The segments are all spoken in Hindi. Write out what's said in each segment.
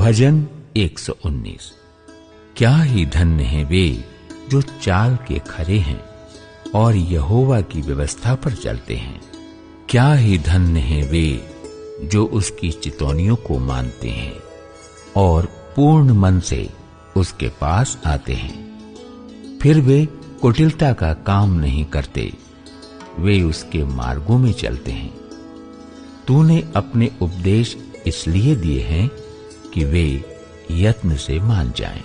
भजन 119। क्या ही धन्य हैं वे जो चाल के खरे हैं और यहोवा की व्यवस्था पर चलते हैं। क्या ही धन्य हैं वे जो उसकी चितौनियों को मानते हैं और पूर्ण मन से उसके पास आते हैं। फिर वे कुटिलता का काम नहीं करते, वे उसके मार्गों में चलते हैं। तूने अपने उपदेश इसलिए दिए हैं कि वे यत्न से मान जाएं।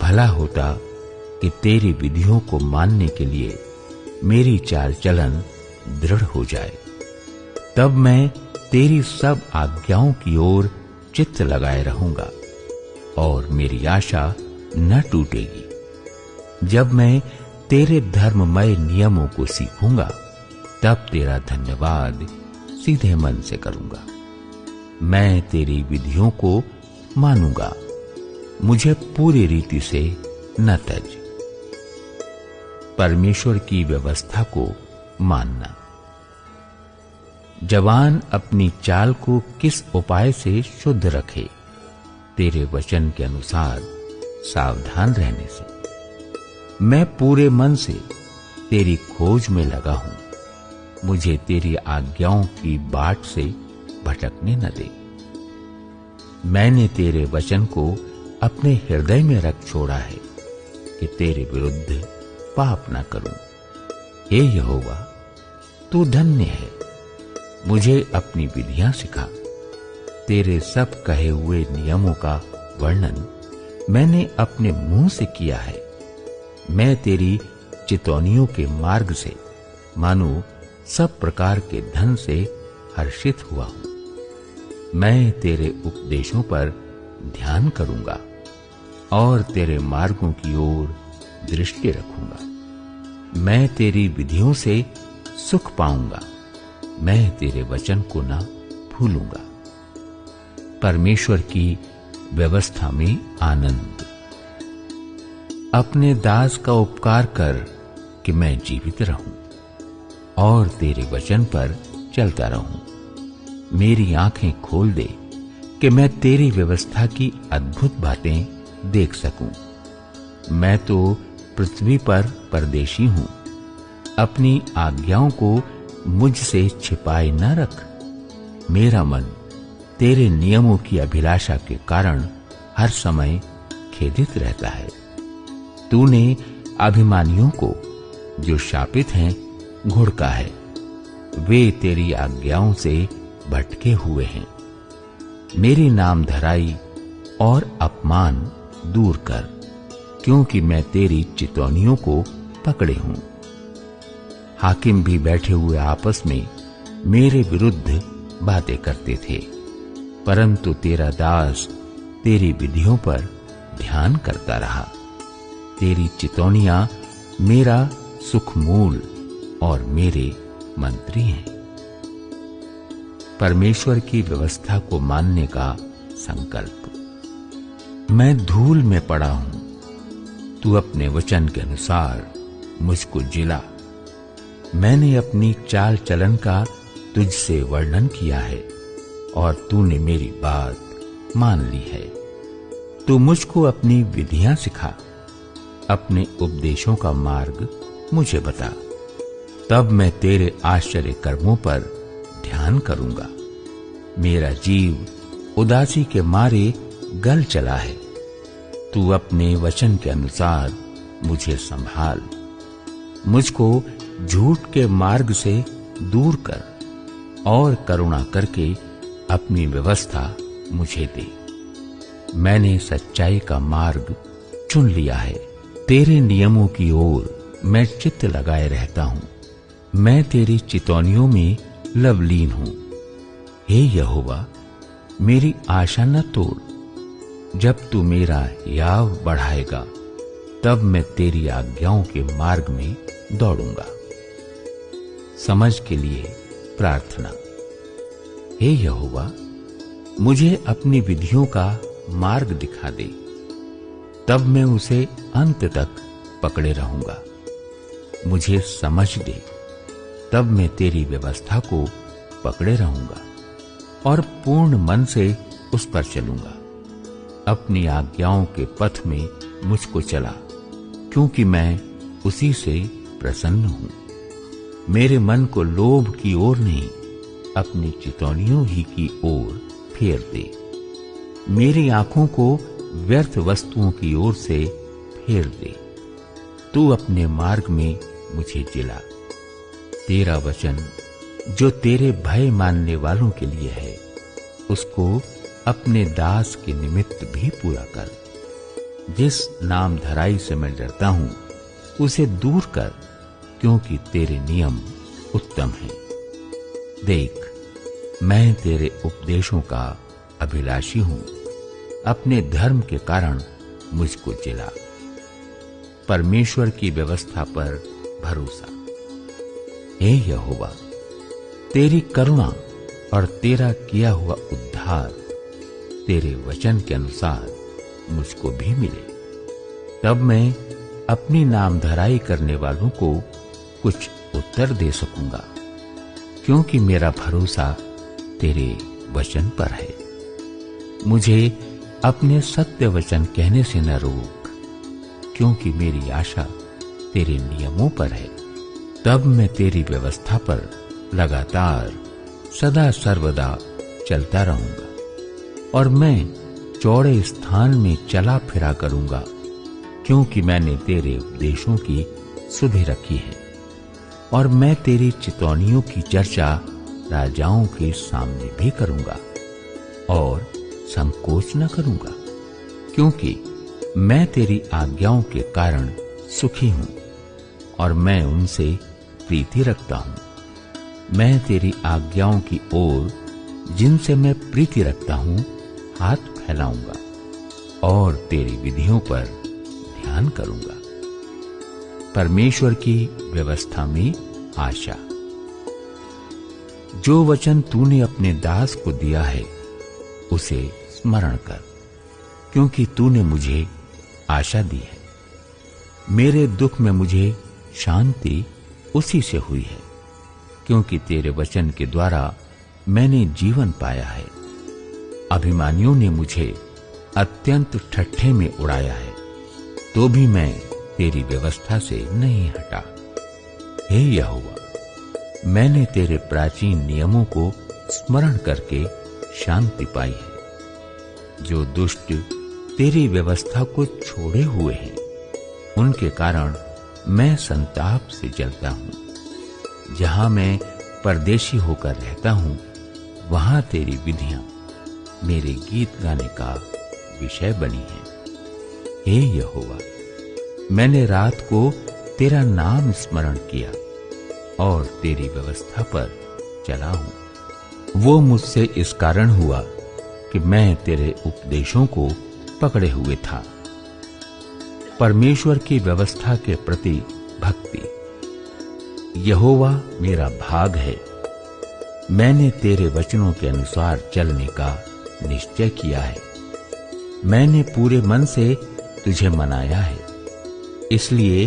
भला होता कि तेरी विधियों को मानने के लिए मेरी चाल चलन दृढ़ हो जाए। तब मैं तेरी सब आज्ञाओं की ओर चित्त लगाए रहूंगा और मेरी आशा न टूटेगी। जब मैं तेरे धर्ममय नियमों को सीखूंगा, तब तेरा धन्यवाद सीधे मन से करूंगा। मैं तेरी विधियों को मानूंगा, मुझे पूरी रीति से न तज। परमेश्वर की व्यवस्था को मानना। जवान अपनी चाल को किस उपाय से शुद्ध रखे? तेरे वचन के अनुसार सावधान रहने से। मैं पूरे मन से तेरी खोज में लगा हूं, मुझे तेरी आज्ञाओं की बाट से भटकने न दे। मैंने तेरे वचन को अपने हृदय में रख छोड़ा है कि तेरे विरुद्ध पाप न करूं। हे यहोवा, तू धन्य है, मुझे अपनी विधियां सिखा। तेरे सब कहे हुए नियमों का वर्णन मैंने अपने मुंह से किया है। मैं तेरी चितौनियों के मार्ग से मानो सब प्रकार के धन से हर्षित हुआ हूं। मैं तेरे उपदेशों पर ध्यान करूंगा और तेरे मार्गों की ओर दृष्टि रखूंगा। मैं तेरी विधियों से सुख पाऊंगा, मैं तेरे वचन को न भूलूंगा। परमेश्वर की व्यवस्था में आनंद। अपने दास का उपकार कर कि मैं जीवित रहूं और तेरे वचन पर चलता रहूं। मेरी आंखें खोल दे कि मैं तेरी व्यवस्था की अद्भुत बातें देख सकूं। मैं तो पृथ्वी पर परदेशी हूं, अपनी आज्ञाओं को मुझसे छिपाए न रख। मेरा मन तेरे नियमों की अभिलाषा के कारण हर समय खेदित रहता है। तूने अभिमानियों को, जो शापित हैं, घुड़का है। वे तेरी आज्ञाओं से भटके हुए हैं। मेरी नाम धराई और अपमान दूर कर, क्योंकि मैं तेरी चितौनियों को पकड़े हूं। हाकिम भी बैठे हुए आपस में मेरे विरुद्ध बातें करते थे, परंतु तेरा दास तेरी विधियों पर ध्यान करता रहा। तेरी चितौनियां मेरा सुखमूल और मेरे मंत्री हैं। परमेश्वर की व्यवस्था को मानने का संकल्प। मैं धूल में पड़ा हूं, तू अपने वचन के अनुसार मुझको जिला। मैंने अपनी चाल चलन का तुझसे वर्णन किया है और तूने मेरी बात मान ली है। तू मुझको अपनी विधियां सिखा, अपने उपदेशों का मार्ग मुझे बता। तब मैं तेरे आश्चर्य कर्मों पर ध्यान करूंगा। मेरा जीव उदासी के मारे गल चला है। तू अपने वचन के अनुसार मुझे संभाल। मुझको झूठ के मार्ग से दूर कर और करुणा करके अपनी व्यवस्था मुझे दे। मैंने सच्चाई का मार्ग चुन लिया है। तेरे नियमों की ओर मैं चित्त लगाए रहता हूं। मैं तेरी चितौनियों में लवलीन हूं। हे यहोवा, मेरी आशा न तोड़। जब तू मेरा याव बढ़ाएगा, तब मैं तेरी आज्ञाओं के मार्ग में दौड़ूंगा। समझ के लिए प्रार्थना। हे यहोवा, मुझे अपनी विधियों का मार्ग दिखा दे, तब मैं उसे अंत तक पकड़े रहूंगा। मुझे समझ दे, तब मैं तेरी व्यवस्था को पकड़े रहूंगा और पूर्ण मन से उस पर चलूंगा। अपनी आज्ञाओं के पथ में मुझको चला, क्योंकि मैं उसी से प्रसन्न हूं। मेरे मन को लोभ की ओर नहीं, अपनी चितौनियों ही की ओर फेर दे। मेरी आंखों को व्यर्थ वस्तुओं की ओर से फेर दे। तू अपने मार्ग में मुझे जिला। तेरा वचन जो तेरे भय मानने वालों के लिए है, उसको अपने दास के निमित्त भी पूरा कर। जिस नाम धराई से मैं डरता हूं, उसे दूर कर, क्योंकि तेरे नियम उत्तम हैं। देख, मैं तेरे उपदेशों का अभिलाषी हूं। अपने धर्म के कारण मुझको जिला। परमेश्वर की व्यवस्था पर भरोसा। हे यहोवा, तेरी करुणा और तेरा किया हुआ उद्धार तेरे वचन के अनुसार मुझको भी मिले। तब मैं अपनी नामधराई करने वालों को कुछ उत्तर दे सकूंगा, क्योंकि मेरा भरोसा तेरे वचन पर है। मुझे अपने सत्य वचन कहने से न रोक, क्योंकि मेरी आशा तेरे नियमों पर है। तब मैं तेरी व्यवस्था पर लगातार सदा सर्वदा चलता रहूंगा और मैं चौड़े स्थान में चला फिरा करूंगा, क्योंकि मैंने तेरे उपदेशों की सुधि रखी है। और मैं तेरी चितौनियों की चर्चा राजाओं के सामने भी करूंगा और संकोच न करूंगा, क्योंकि मैं तेरी आज्ञाओं के कारण सुखी हूं और मैं उनसे प्रीति रखता हूं। मैं तेरी आज्ञाओं की ओर, जिनसे मैं प्रीति रखता हूं, हाथ फैलाऊंगा और तेरी विधियों पर ध्यान करूंगा। परमेश्वर की व्यवस्था में आशा। जो वचन तूने अपने दास को दिया है, उसे स्मरण कर, क्योंकि तूने मुझे आशा दी है। मेरे दुख में मुझे शांति उसी से हुई है, क्योंकि तेरे वचन के द्वारा मैंने जीवन पाया है। अभिमानियों ने मुझे अत्यंत ठट्ठे में उड़ाया है, तो भी मैं तेरी व्यवस्था से नहीं हटा। हे यहोवा, मैंने तेरे प्राचीन नियमों को स्मरण करके शांति पाई है। जो दुष्ट तेरी व्यवस्था को छोड़े हुए हैं, उनके कारण मैं संताप से जलता हूं। जहां मैं परदेशी होकर रहता हूं, वहां तेरी विधियां मेरे गीत गाने का विषय बनी हैं। हे यहोवा, मैंने रात को तेरा नाम स्मरण किया और तेरी व्यवस्था पर चला हूं। वो मुझसे इस कारण हुआ कि मैं तेरे उपदेशों को पकड़े हुए था। परमेश्वर की व्यवस्था के प्रति भक्ति। यहोवा मेरा भाग है। मैंने तेरे वचनों के अनुसार चलने का निश्चय किया है। मैंने पूरे मन से तुझे मनाया है, इसलिए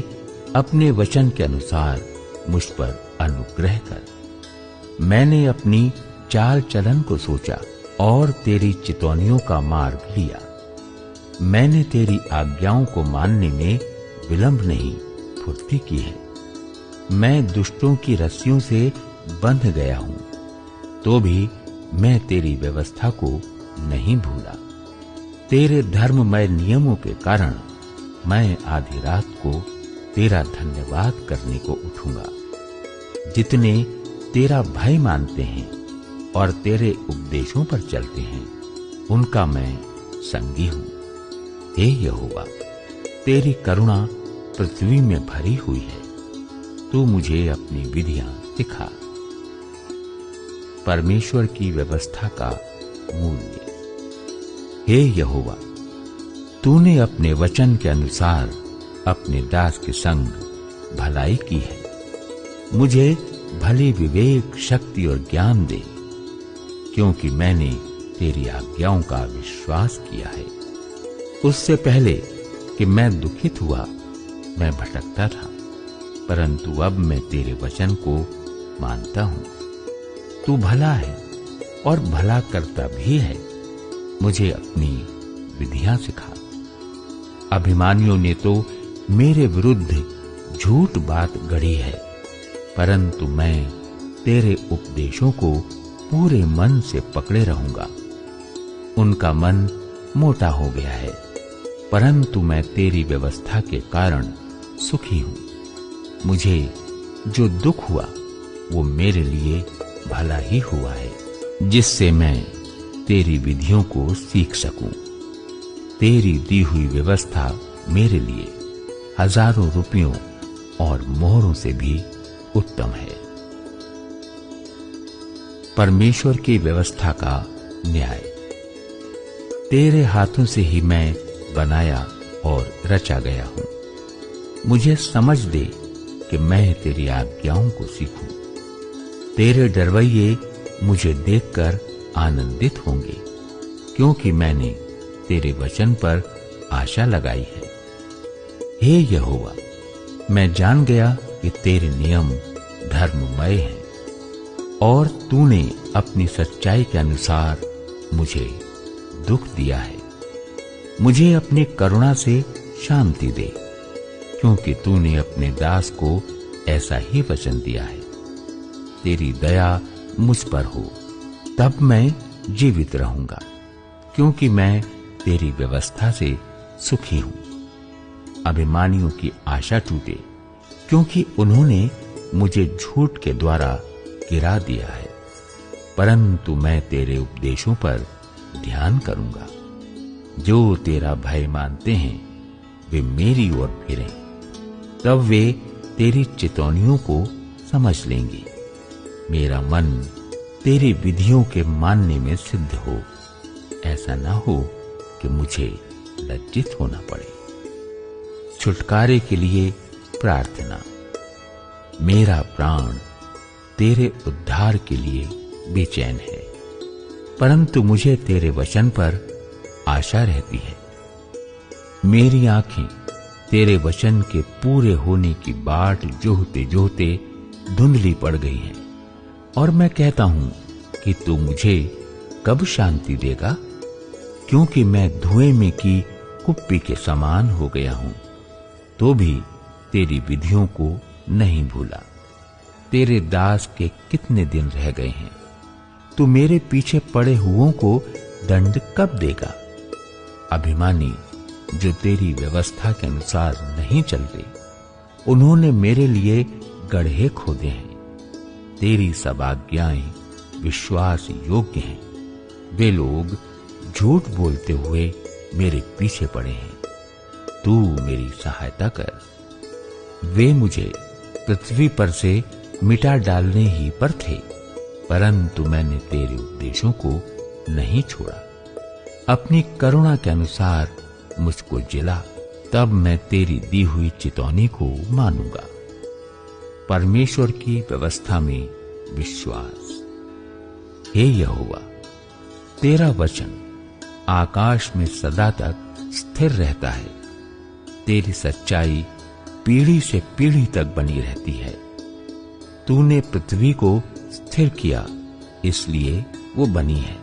अपने वचन के अनुसार मुझ पर अनुग्रह कर। मैंने अपनी चाल चलन को सोचा और तेरी चितौनियों का मार्ग लिया। मैंने तेरी आज्ञाओं को मानने में विलंब नहीं, फुर्ती की है। मैं दुष्टों की रस्सियों से बंध गया हूं, तो भी मैं तेरी व्यवस्था को नहीं भूला। तेरे धर्ममय नियमों के कारण मैं आधी रात को तेरा धन्यवाद करने को उठूंगा। जितने तेरा भय मानते हैं और तेरे उपदेशों पर चलते हैं, उनका मैं संगी हूं। हे यहोवा, तेरी करुणा पृथ्वी में भरी हुई है। तू मुझे अपनी विधियां सिखा। परमेश्वर की व्यवस्था का मूल्य। हे यहोवा, तूने अपने वचन के अनुसार अपने दास के संग भलाई की है। मुझे भली विवेक, शक्ति और ज्ञान दे, क्योंकि मैंने तेरी आज्ञाओं का विश्वास किया है। उससे पहले कि मैं दुखित हुआ, मैं भटकता था, परंतु अब मैं तेरे वचन को मानता हूं। तू भला है और भला करता भी है। मुझे अपनी विधियां सिखा। अभिमानियों ने तो मेरे विरुद्ध झूठ बात गढ़ी है, परंतु मैं तेरे उपदेशों को पूरे मन से पकड़े रहूंगा। उनका मन मोटा हो गया है, परंतु मैं तेरी व्यवस्था के कारण सुखी हूं। मुझे जो दुख हुआ वो मेरे लिए भला ही हुआ है, जिससे मैं तेरी विधियों को सीख सकूं। तेरी दी हुई व्यवस्था मेरे लिए हजारों रुपयों और मोहरों से भी उत्तम है। परमेश्वर की व्यवस्था का न्याय। तेरे हाथों से ही मैं बनाया और रचा गया हूं। मुझे समझ दे कि मैं तेरी आज्ञाओं को सीखूं। तेरे डरवैये मुझे देखकर आनंदित होंगे, क्योंकि मैंने तेरे वचन पर आशा लगाई है। हे यहोवा, मैं जान गया कि तेरे नियम धर्ममय हैं और तूने अपनी सच्चाई के अनुसार मुझे दुख दिया है। मुझे अपनी करुणा से शांति दे, क्योंकि तूने अपने दास को ऐसा ही वचन दिया है। तेरी दया मुझ पर हो, तब मैं जीवित रहूंगा, क्योंकि मैं तेरी व्यवस्था से सुखी हूं। अभिमानियों की आशा टूटे, क्योंकि उन्होंने मुझे झूठ के द्वारा गिरा दिया है, परंतु मैं तेरे उपदेशों पर ध्यान करूंगा। जो तेरा भय मानते हैं वे मेरी ओर फिरें, तब वे तेरी चितौनियों को समझ लेंगे। मेरा मन तेरी विधियों के मानने में सिद्ध हो, ऐसा ना हो कि मुझे लज्जित होना पड़े। छुटकारे के लिए प्रार्थना। मेरा प्राण तेरे उद्धार के लिए बेचैन है, परंतु मुझे तेरे वचन पर आशा रहती है। मेरी आंखें तेरे वचन के पूरे होने की बाट जोहते जोहते धुंधली पड़ गई हैं, और मैं कहता हूं कि तू मुझे कब शांति देगा, क्योंकि मैं धुएं में की कुप्पी के समान हो गया हूं, तो भी तेरी विधियों को नहीं भूला। तेरे दास के कितने दिन रह गए हैं, तू मेरे पीछे पड़े हुओं को दंड कब देगा। अभिमानी जो तेरी व्यवस्था के अनुसार नहीं चलते, उन्होंने मेरे लिए गड्ढे खोदे हैं। तेरी सब आज्ञाएं विश्वास योग्य हैं। वे लोग झूठ बोलते हुए मेरे पीछे पड़े हैं। तू मेरी सहायता कर। वे मुझे पृथ्वी पर से मिटा डालने ही पर थे, परंतु मैंने तेरे उपदेशों को नहीं छोड़ा। अपनी करुणा के अनुसार मुझको जिला, तब मैं तेरी दी हुई चितौनी को मानूंगा। परमेश्वर की व्यवस्था में विश्वास। हे यहोवा, तेरा वचन आकाश में सदा तक स्थिर रहता है। तेरी सच्चाई पीढ़ी से पीढ़ी तक बनी रहती है। तूने पृथ्वी को स्थिर किया, इसलिए वो बनी है।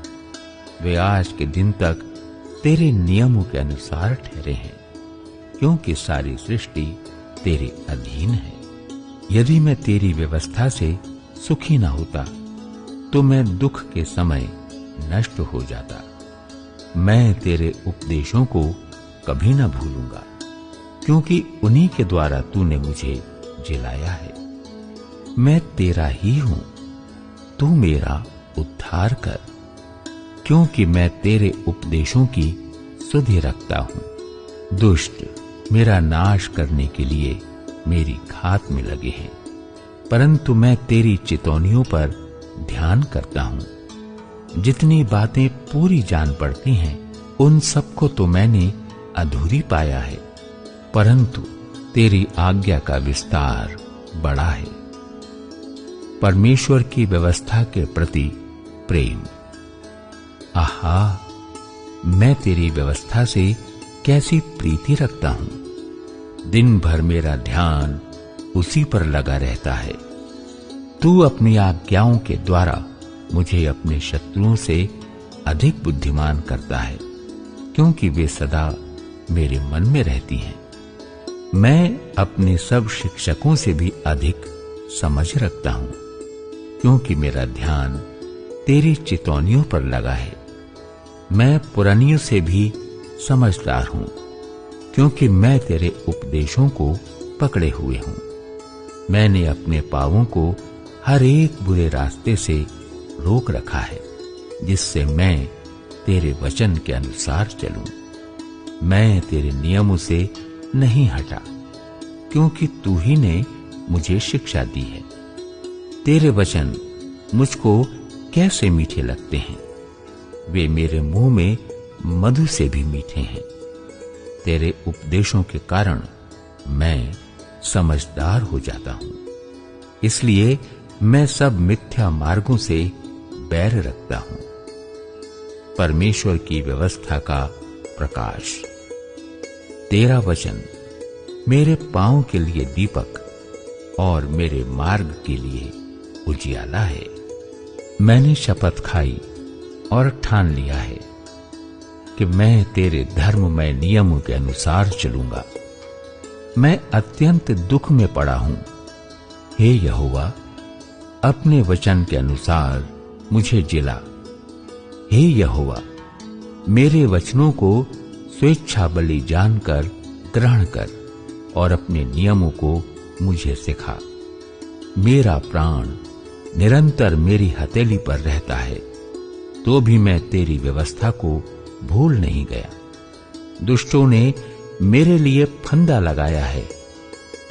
वे आज के दिन तक तेरे नियमों के अनुसार ठहरे हैं, क्योंकि सारी सृष्टि तेरे अधीन है। यदि मैं तेरी व्यवस्था से सुखी न होता, तो मैं दुख के समय नष्ट हो जाता। मैं तेरे उपदेशों को कभी न भूलूंगा, क्योंकि उन्हीं के द्वारा तूने मुझे जिलाया है। मैं तेरा ही हूं, तू मेरा उद्धार कर, क्योंकि मैं तेरे उपदेशों की सुधि रखता हूं। दुष्ट मेरा नाश करने के लिए मेरी घात में लगे हैं, परंतु मैं तेरी चितौनियों पर ध्यान करता हूं। जितनी बातें पूरी जान पड़ती हैं, उन सबको तो मैंने अधूरी पाया है, परंतु तेरी आज्ञा का विस्तार बड़ा है। परमेश्वर की व्यवस्था के प्रति प्रेम। आहा, मैं तेरी व्यवस्था से कैसी प्रीति रखता हूं। दिन भर मेरा ध्यान उसी पर लगा रहता है। तू अपनी आज्ञाओं के द्वारा मुझे अपने शत्रुओं से अधिक बुद्धिमान करता है, क्योंकि वे सदा मेरे मन में रहती हैं। मैं अपने सब शिक्षकों से भी अधिक समझ रखता हूं, क्योंकि मेरा ध्यान तेरी चितौनियों पर लगा है। मैं पुरानियों से भी समझदार हूं, क्योंकि मैं तेरे उपदेशों को पकड़े हुए हूं। मैंने अपने पांवों को हर एक बुरे रास्ते से रोक रखा है, जिससे मैं तेरे वचन के अनुसार चलूं। मैं तेरे नियमों से नहीं हटा, क्योंकि तू ही ने मुझे शिक्षा दी है। तेरे वचन मुझको कैसे मीठे लगते हैं, वे मेरे मुंह में मधु से भी मीठे हैं। तेरे उपदेशों के कारण मैं समझदार हो जाता हूं, इसलिए मैं सब मिथ्या मार्गों से बैर रखता हूं। परमेश्वर की व्यवस्था का प्रकाश। तेरा वचन मेरे पांव के लिए दीपक और मेरे मार्ग के लिए उजियाला है। मैंने शपथ खाई और ठान लिया है कि मैं तेरे धर्ममय नियमों के अनुसार चलूंगा। मैं अत्यंत दुख में पड़ा हूं। हे यहोवा, अपने वचन के अनुसार मुझे जिला। हे यहोवा, मेरे वचनों को स्वेच्छा बलि जानकर ग्रहण कर और अपने नियमों को मुझे सिखा। मेरा प्राण निरंतर मेरी हथेली पर रहता है, तो भी मैं तेरी व्यवस्था को भूल नहीं गया। दुष्टों ने मेरे लिए फंदा लगाया है,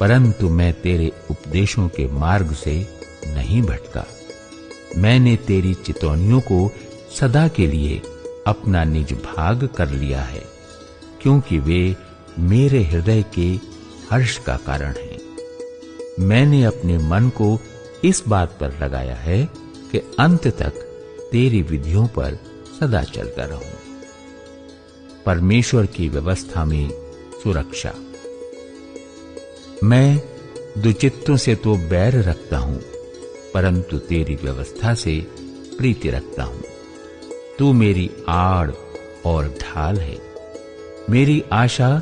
परंतु मैं तेरे उपदेशों के मार्ग से नहीं भटका। मैंने तेरी चितौनियों को सदा के लिए अपना निज भाग कर लिया है, क्योंकि वे मेरे हृदय के हर्ष का कारण हैं। मैंने अपने मन को इस बात पर लगाया है कि अंत तक तेरी विधियों पर सदा चलता रहूं। परमेश्वर की व्यवस्था में सुरक्षा। मैं दुचित्तों से तो बैर रखता हूं, परंतु तेरी व्यवस्था से प्रीति रखता हूं। तू मेरी आड़ और ढाल है। मेरी आशा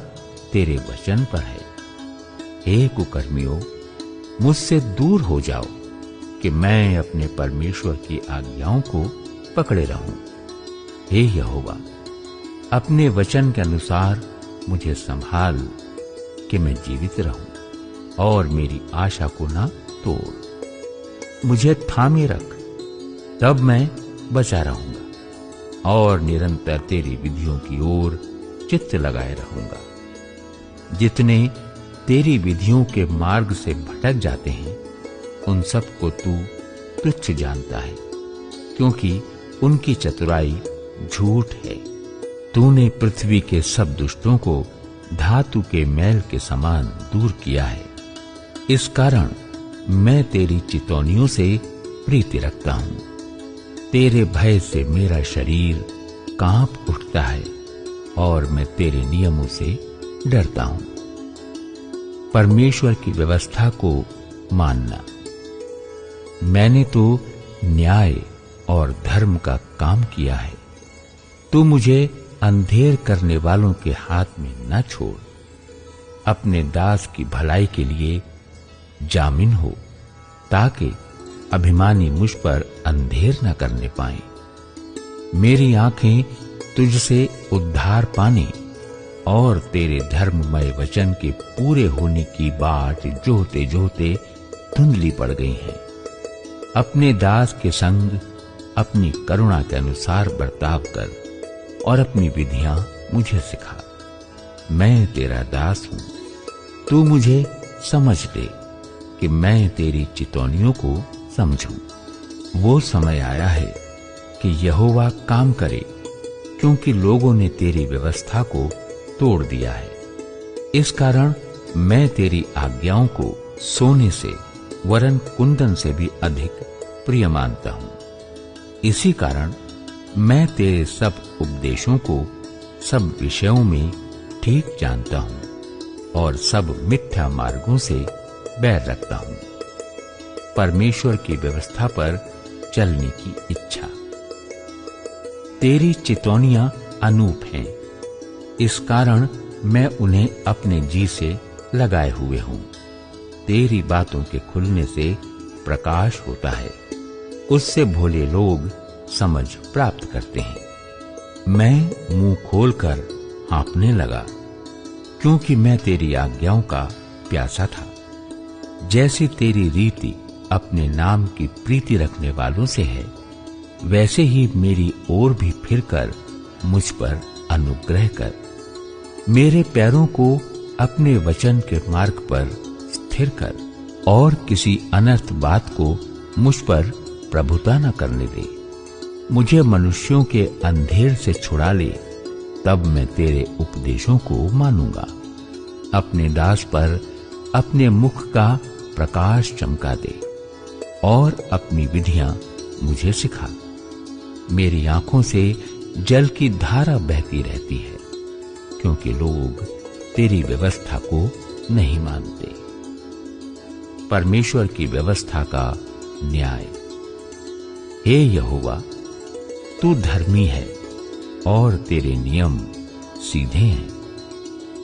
तेरे वचन पर है। हे कुकर्मियों, मुझसे दूर हो जाओ कि मैं अपने परमेश्वर की आज्ञाओं को पकड़े रहूं। हे यहोवा, अपने वचन के अनुसार मुझे संभाल कि मैं जीवित रहूं और मेरी आशा को ना तोड़। मुझे थामे रख, तब मैं बचा रहूंगा और निरंतर तेरी विधियों की ओर चित्त लगाए रहूंगा। जितने तेरी विधियों के मार्ग से भटक जाते हैं, उन सबको तू तुच्छ जानता है, क्योंकि उनकी चतुराई झूठ है। तूने पृथ्वी के सब दुष्टों को धातु के मैल के समान दूर किया है। इस कारण मैं तेरी चितौनियों से प्रीति रखता हूं। तेरे भय से मेरा शरीर कांप उठता है और मैं तेरे नियमों से डरता हूं। परमेश्वर की व्यवस्था को मानना। मैंने तो न्याय और धर्म का काम किया है। तू मुझे अंधेर करने वालों के हाथ में न छोड़। अपने दास की भलाई के लिए जामिन हो, ताकि अभिमानी मुझ पर अंधेर न करने पाए। मेरी आंखें तुझसे उद्धार पाने और तेरे धर्ममय वचन के पूरे होने की बाट जोहते जोहते धुंधली पड़ गई हैं। अपने दास के संग अपनी करुणा के अनुसार बर्ताव कर और अपनी विधियां मुझे सिखा। मैं तेरा दास हूं, तू मुझे समझ दे कि मैं तेरी चितौनियों को समझूं। वो समय आया है कि यहोवा काम करे, क्योंकि लोगों ने तेरी व्यवस्था को तोड़ दिया है। इस कारण मैं तेरी आज्ञाओं को सोने से वरन कुंदन से भी अधिक प्रिय मानता हूं। इसी कारण मैं तेरे सब उपदेशों को सब विषयों में ठीक जानता हूं और सब मिथ्या मार्गों से बैर रखता हूं। परमेश्वर की व्यवस्था पर चलने की इच्छा। तेरी चितौनियां अनूप हैं, इस कारण मैं उन्हें अपने जी से लगाए हुए हूं। तेरी बातों के खुलने से प्रकाश होता है, उससे भोले लोग समझ प्राप्त करते हैं। मैं मुंह खोलकर हाँफने लगा, क्योंकि मैं तेरी आज्ञाओं का प्यासा था। जैसे तेरी रीति अपने नाम की प्रीति रखने वालों से है, वैसे ही मेरी ओर भी फिरकर मुझ पर अनुग्रह कर। मेरे पैरों को अपने वचन के मार्ग पर स्थिर कर और किसी अनर्थ बात को मुझ पर प्रभुता न करने दे। मुझे मनुष्यों के अंधेर से छुड़ा ले, तब मैं तेरे उपदेशों को मानूंगा। अपने दास पर अपने मुख का प्रकाश चमका दे और अपनी विधियां मुझे सिखा। मेरी आंखों से जल की धारा बहती रहती है, क्योंकि लोग तेरी व्यवस्था को नहीं मानते। परमेश्वर की व्यवस्था का न्याय। हे यहोवा, तू धर्मी है और तेरे नियम सीधे हैं।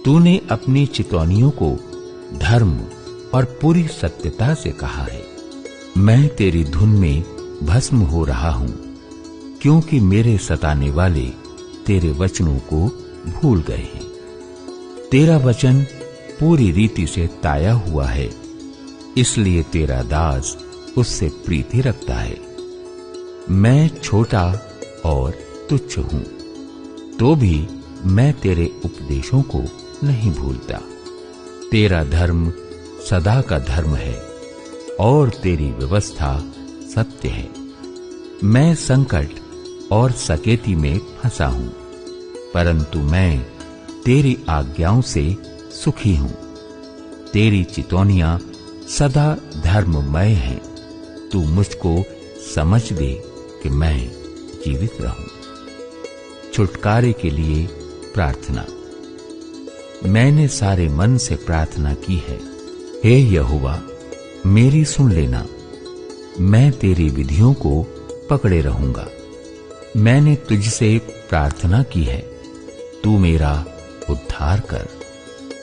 तूने अपनी चितौनियों को धर्म और पूरी सत्यता से कहा है। मैं तेरी धुन में भस्म हो रहा हूं, क्योंकि मेरे सताने वाले तेरे वचनों को भूल गए हैं। तेरा वचन पूरी रीति से ताया हुआ है, इसलिए तेरा दास उससे प्रीति रखता है। मैं छोटा और तुच्छ हूं, तो भी मैं तेरे उपदेशों को नहीं भूलता। तेरा धर्म सदा का धर्म है और तेरी व्यवस्था सत्य है। मैं संकट और सकेती में फंसा हूं, परंतु मैं तेरी आज्ञाओं से सुखी हूं। तेरी चितौनियां सदा धर्ममय हैं। तू मुझको समझ दे कि मैं जीवित रहूं। छुटकारे के लिए प्रार्थना। मैंने सारे मन से प्रार्थना की है। हे यहोवा, मेरी सुन लेना। मैं तेरी विधियों को पकड़े रहूंगा। मैंने तुझसे प्रार्थना की है, तू मेरा उद्धार कर,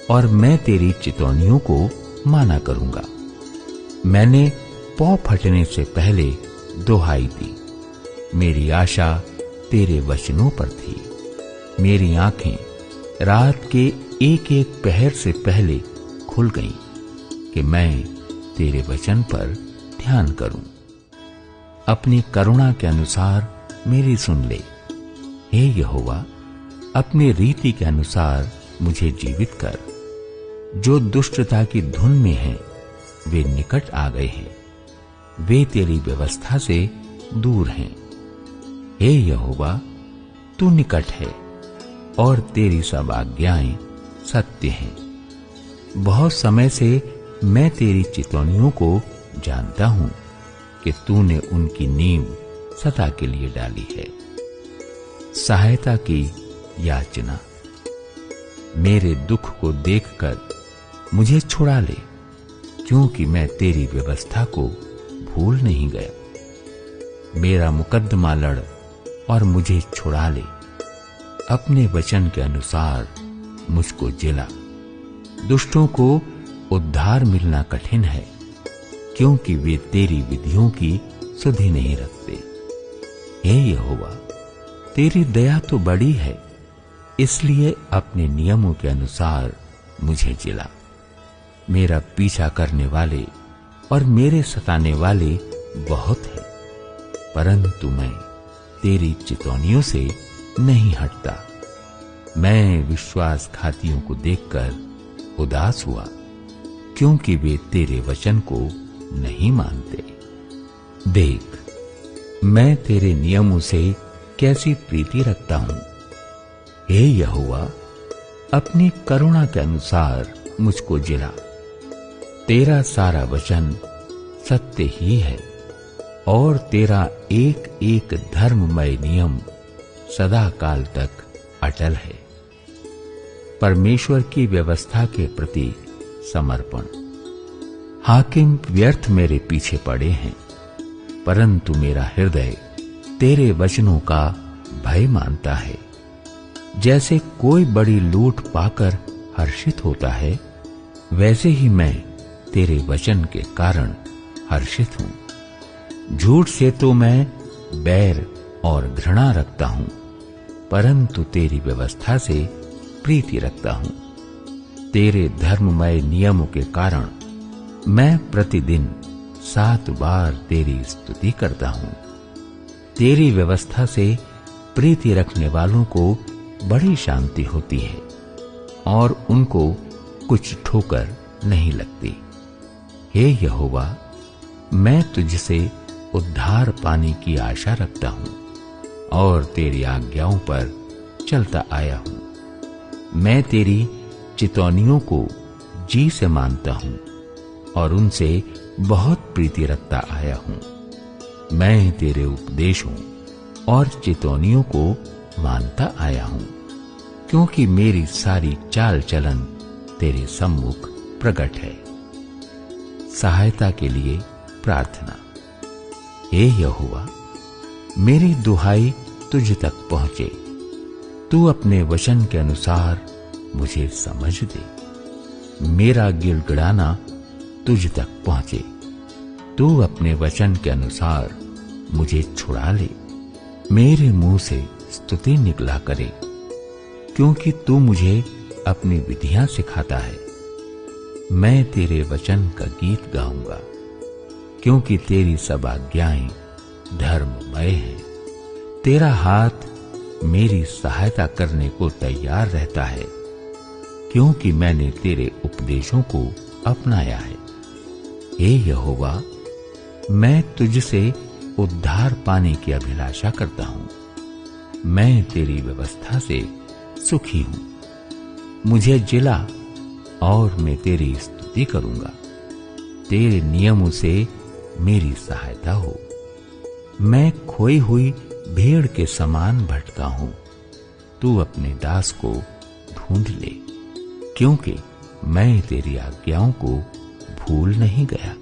और मैं तेरी चितौनियों को माना करूंगा। मैंने पौ फटने से पहले दुहाई दी। मेरी आशा तेरे वचनों पर थी। मेरी आंखें रात के एक एक पहर से पहले खुल गईं कि मैं तेरे वचन पर ध्यान करूं। अपनी करुणा के अनुसार मेरी सुन ले। हे यहोवा, अपनी रीति के अनुसार मुझे जीवित कर। जो दुष्टता की धुन में हैं, वे निकट आ गए हैं। वे तेरी व्यवस्था से दूर हैं। हे यहोवा, तू निकट है और तेरी सब आज्ञाएं सत्य हैं। बहुत समय से मैं तेरी चितौनियों को जानता हूं कि तूने उनकी नींव सदा के लिए डाली है। सहायता की याचना। मेरे दुख को देखकर मुझे छुड़ा ले, क्योंकि मैं तेरी व्यवस्था को भूल नहीं गया। मेरा मुकद्दमा लड़ और मुझे छुड़ा ले। अपने वचन के अनुसार मुझको जिला। दुष्टों को उद्धार मिलना कठिन है, क्योंकि वे तेरी विधियों की सुधि नहीं रखते। हे यहोवा, तेरी दया तो बड़ी है, इसलिए अपने नियमों के अनुसार मुझे जिला। मेरा पीछा करने वाले और मेरे सताने वाले बहुत हैं, परंतु मैं तेरी चितौनियों से नहीं हटता। मैं विश्वासघातियों को देखकर उदास हुआ, क्योंकि वे तेरे वचन को नहीं मानते। देख, मैं तेरे नियमों से कैसी प्रीति रखता हूं। हे यहोवा, अपनी करुणा के अनुसार मुझको जिला। तेरा सारा वचन सत्य ही है और तेरा एक एक धर्ममय नियम सदा काल तक अटल है। परमेश्वर की व्यवस्था के प्रति समर्पण। हाकिम व्यर्थ मेरे पीछे पड़े हैं, परंतु मेरा हृदय तेरे वचनों का भय मानता है। जैसे कोई बड़ी लूट पाकर हर्षित होता है, वैसे ही मैं तेरे वचन के कारण हर्षित हूं। झूठ से तो मैं बैर और घृणा रखता हूं, परंतु तेरी व्यवस्था से प्रीति रखता हूं। तेरे धर्ममय नियमों के कारण मैं प्रतिदिन 7 बार तेरी स्तुति करता हूं। तेरी व्यवस्था से प्रीति रखने वालों को बड़ी शांति होती है और उनको कुछ ठोकर नहीं लगती। हे यहोवा, मैं तुझसे उद्धार पाने की आशा रखता हूं और तेरी आज्ञाओं पर चलता आया हूं। मैं तेरी चितौनियों को जी से मानता हूं और उनसे बहुत प्रीति रखता आया हूं। मैं तेरे उपदेशों और चितौनियों को मानता आया हूं, क्योंकि मेरी सारी चाल चलन तेरे सम्मुख प्रकट है। सहायता के लिए प्रार्थना। हे यहोवा, मेरी दुहाई तुझ तक पहुंचे। तू अपने वचन के अनुसार मुझे समझ दे। मेरा गिड़गिड़ाना तुझ तक पहुंचे। तू अपने वचन के अनुसार मुझे छुड़ा ले। मेरे मुंह से स्तुति निकला करे, क्योंकि तू मुझे अपनी विधियां सिखाता है। मैं तेरे वचन का गीत गाऊंगा, क्योंकि तेरी सब आज्ञाएं धर्ममय हैं। तेरा हाथ मेरी सहायता करने को तैयार रहता है, क्योंकि मैंने तेरे उपदेशों को अपनाया है। हे यहोवा, मैं तुझसे उद्धार पाने की अभिलाषा करता हूं। मैं तेरी व्यवस्था से सुखी हूं। मुझे जिला और मैं तेरी स्तुति करूंगा। तेरे नियमों से मेरी सहायता हो। मैं खोई हुई भेड़ के समान भटका हूं। तू अपने दास को ढूंढ ले, क्योंकि मैं तेरी आज्ञाओं को भूल नहीं गया।